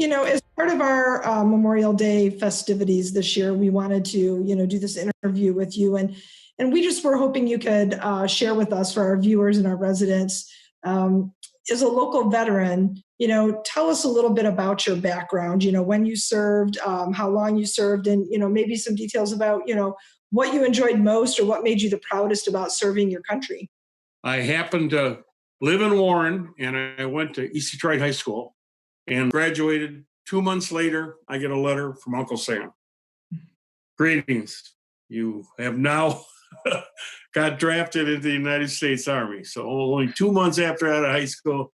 As part of our Memorial Day festivities this year, we wanted to, do this interview with you, and we just were hoping you could share with us, for our viewers and our residents, as a local veteran, tell us a little bit about your background. When you served, how long you served, and maybe some details about, what you enjoyed most or what made you the proudest about serving your country. I happened to live in Warren, and I went to East Detroit High School and graduated. 2 months later, I get a letter from Uncle Sam. Greetings. You have now got drafted into the United States Army. So only 2 months after out of high school,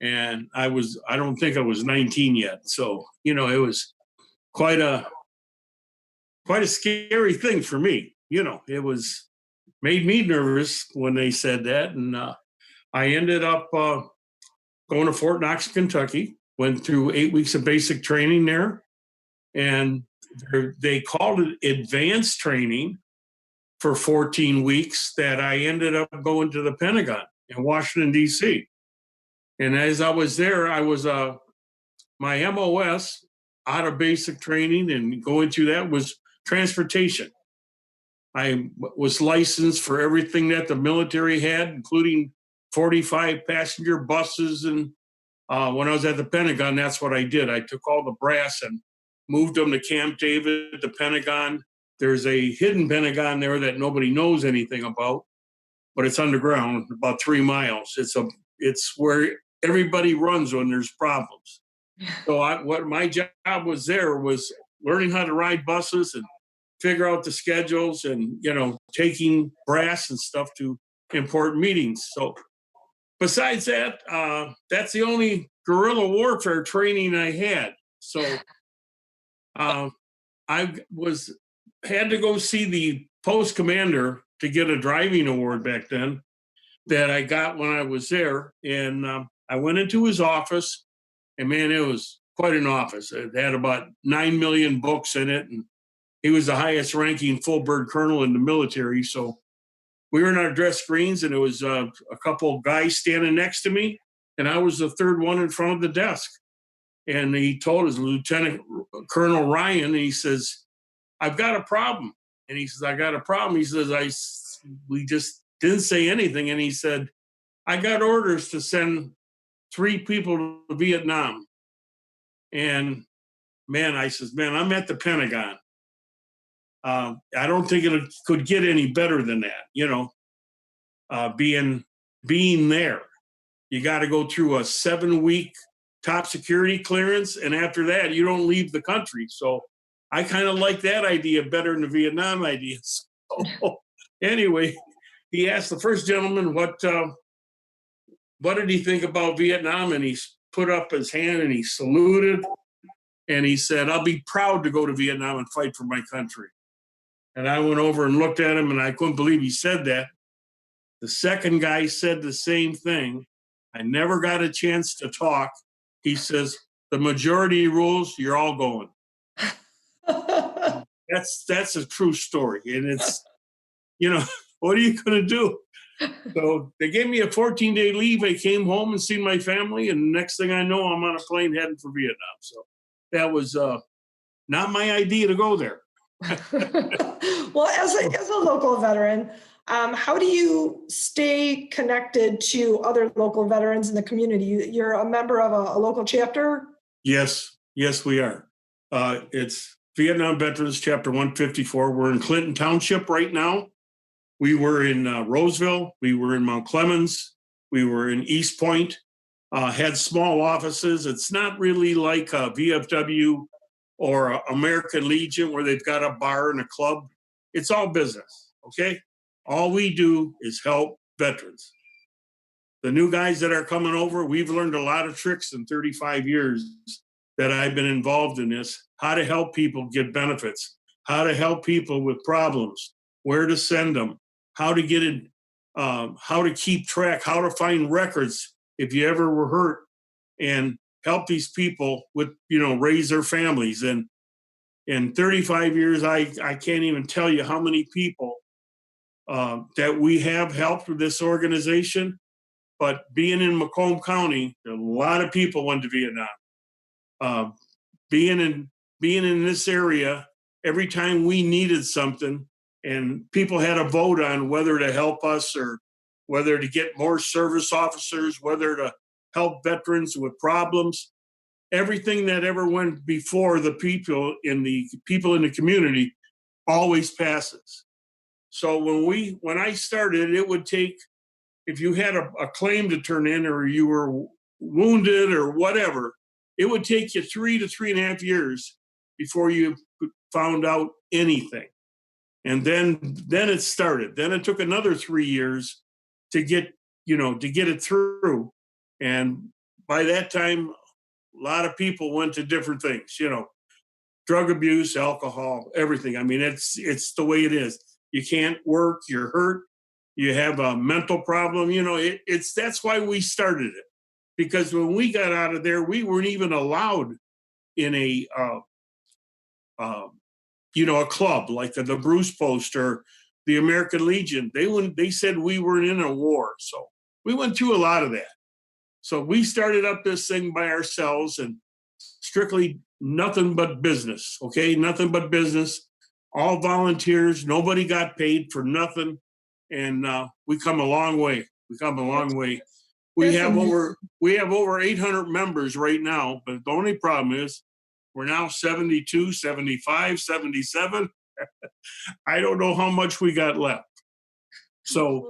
and I don't think I was 19 yet. So, it was quite a scary thing for me. It was made me nervous when they said that. And I ended up going to Fort Knox, Kentucky, went through 8 weeks of basic training there. And they called it advanced training for 14 weeks that I ended up going to the Pentagon in Washington, D.C. And as I was there, I was my MOS out of basic training and going through that was transportation. I was licensed for everything that the military had, including 45 passenger buses. And when I was at the Pentagon, that's what I did. I took all the brass and moved them to Camp David, the Pentagon. There's a hidden Pentagon there that nobody knows anything about, but it's underground, about 3 miles. It's where everybody runs when there's problems. So what my job was there was learning how to ride buses and figure out the schedules and, taking brass and stuff to important meetings. So besides that, that's the only guerrilla warfare training I had. So I had to go see the post commander to get a driving award back then that I got when I was there. And I went into his office, and man, it was quite an office. It had about 9 million books in it. And he was the highest ranking full bird colonel in the military. So we were in our dress screens, and it was a couple of guys standing next to me. And I was the third one in front of the desk. And he told his Lieutenant Colonel Ryan, and he says, I've got a problem. And he says, I got a problem. He says, we just didn't say anything. And he said, I got orders to send 3 people to Vietnam. And man, I says, man, I'm at the Pentagon. I don't think it could get any better than that, being there. You got to go through a 7-week top security clearance. And after that, you don't leave the country. So I kind of like that idea better than the Vietnam idea. So anyway, he asked the first gentleman what did he think about Vietnam, and he put up his hand and he saluted, and he said, I'll be proud to go to Vietnam and fight for my country. And I went over and looked at him, and I couldn't believe he said that. The second guy said the same thing. I never got a chance to talk. He says, the majority rules, you're all going. That's a true story. And it's, what are you going to do? So they gave me a 14-day leave. I came home and seen my family. And the next thing I know, I'm on a plane heading for Vietnam. So that was not my idea to go there. Well, as a local veteran, how do you stay connected to other local veterans in the community? You're a member of a local chapter? Yes, we are. It's Vietnam Veterans Chapter 154. We're in Clinton Township right now. We were in Roseville. We were in Mount Clemens. We were in East Point. Had small offices. It's not really like a VFW or American Legion where they've got a bar and a club. It's all business, okay? All we do is help veterans. The new guys that are coming over, we've learned a lot of tricks in 35 years that I've been involved in this, how to help people get benefits, how to help people with problems, where to send them, how to get it, how to keep track, how to find records if you ever were hurt, and help these people with, raise their families. And in 35 years, I can't even tell you how many people that we have helped with this organization. But being in Macomb County, a lot of people went to Vietnam. uh, being in this area every time we needed something, and people had a vote on whether to help us or whether to get more service officers, whether to help veterans with problems. Everything that ever went before the people in the community always passes. So when I started, it would take, if you had a claim to turn in or you were wounded or whatever, it would take you 3 to 3.5 years before you found out anything. And then it started. Then it took another 3 years to get it through. And by that time, a lot of people went to different things, drug abuse, alcohol, everything. I mean, it's the way it is. You can't work, you're hurt, you have a mental problem, that's why we started it. Because when we got out of there, we weren't even allowed in a a club like the Bruce Post or the American Legion. They said we weren't in a war. So we went through a lot of that. So we started up this thing by ourselves and strictly nothing but business. Okay. Nothing but business, all volunteers. Nobody got paid for nothing. And we come a long way. We have over 800 members right now, but the only problem is we're now 72, 75, 77. I don't know how much we got left. So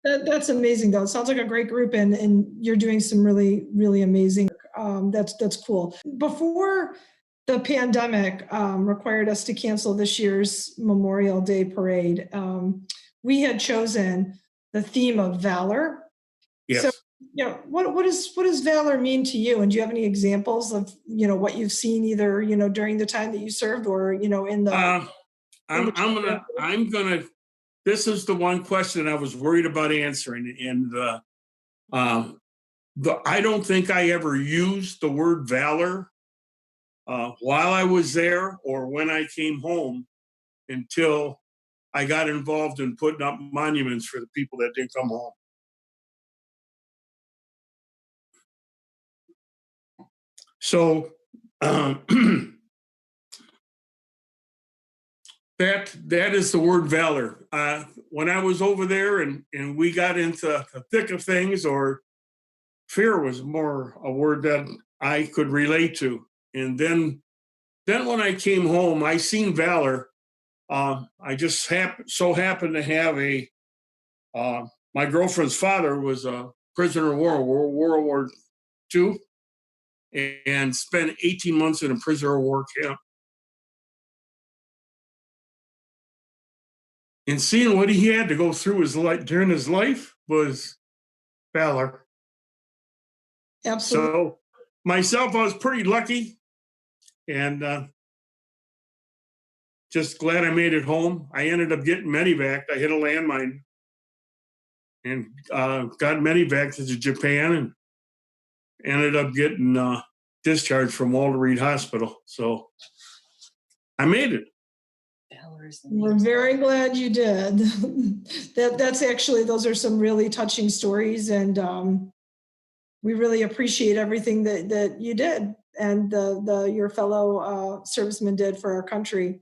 that's amazing, though. It sounds like a great group, and you're doing some really, really amazing. That's cool. Before the pandemic required us to cancel this year's Memorial Day parade, we had chosen the theme of Valor. yes. So, what does Valor mean to you? And do you have any examples of what you've seen either during the time that you served or in the? I'm gonna. This is the one question I was worried about answering, and I don't think I ever used the word valor while I was there or when I came home until I got involved in putting up monuments for the people that didn't come home. So that is the word valor. When I was over there and we got into the thick of things, or fear was more a word that I could relate to. And then when I came home, I seen valor. I just so happened to have my girlfriend's father was a prisoner of war, World War II, and spent 18 months in a prisoner of war camp. And seeing what he had to go through during his life was valor. Absolutely. So myself, I was pretty lucky, and just glad I made it home. I ended up getting medevaced. I hit a landmine and got medevaced to Japan and ended up getting discharged from Walter Reed Hospital. So I made it. We're very glad you did. That's actually, those are some really touching stories, and we really appreciate everything that you did and your fellow servicemen did for our country.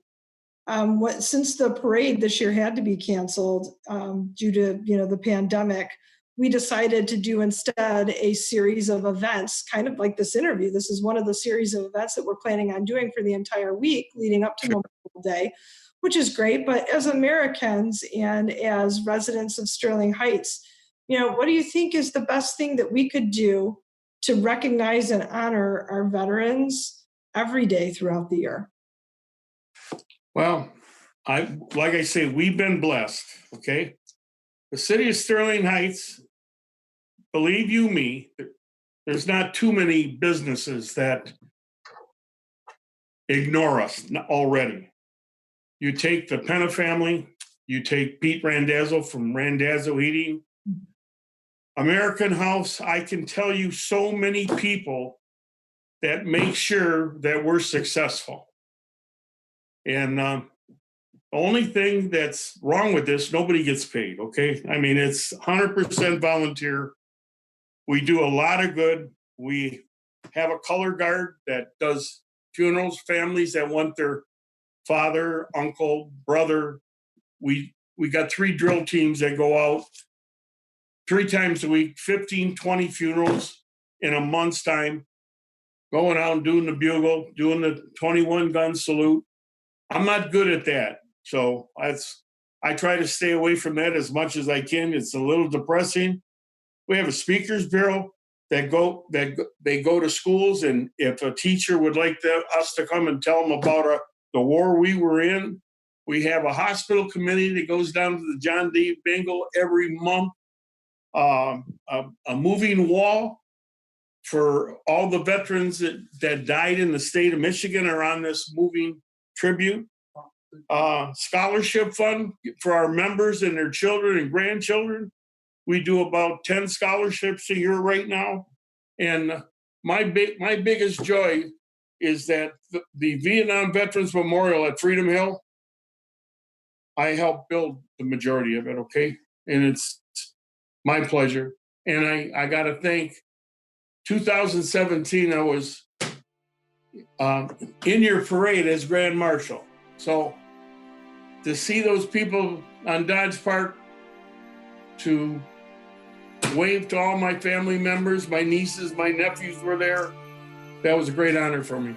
Since the parade this year had to be canceled due to the pandemic, we decided to do instead a series of events, kind of like this interview. This is one of the series of events that we're planning on doing for the entire week leading up to Memorial Day, which is great. But as Americans and as residents of Sterling Heights, what do you think is the best thing that we could do to recognize and honor our veterans every day throughout the year? Well, like I say, we've been blessed. Okay, the city of Sterling Heights, believe you me, there's not too many businesses that ignore us already. You take the Penna family, you take Pete Randazzo from Randazzo Heating, American House. I can tell you so many people that make sure that we're successful. And the only thing that's wrong with this, nobody gets paid, okay? I mean, it's 100% volunteer. We do a lot of good. We have a color guard that does funerals, families that want their father, uncle, brother. We got 3 drill teams that go out 3 times a week, 15, 20 funerals in a month's time, going out and doing the bugle, doing the 21 gun salute. I'm not good at that. So I try to stay away from that as much as I can. It's a little depressing. We have a speakers bureau that they go to schools, and if a teacher would like us to come and tell them about the war we were in, we have a hospital committee that goes down to the John D. Bingle every month. A moving wall for all the veterans that died in the state of Michigan are on this moving tribute. Scholarship fund for our members and their children and grandchildren. We do about 10 scholarships a year right now. And my biggest joy is that the Vietnam Veterans Memorial at Freedom Hill, I helped build the majority of it, okay? And it's my pleasure. And I got to thank 2017, I was in your parade as Grand Marshal. So to see those people on Dodge Park, to wave to all my family members, my nieces, my nephews were there. That was a great honor for me.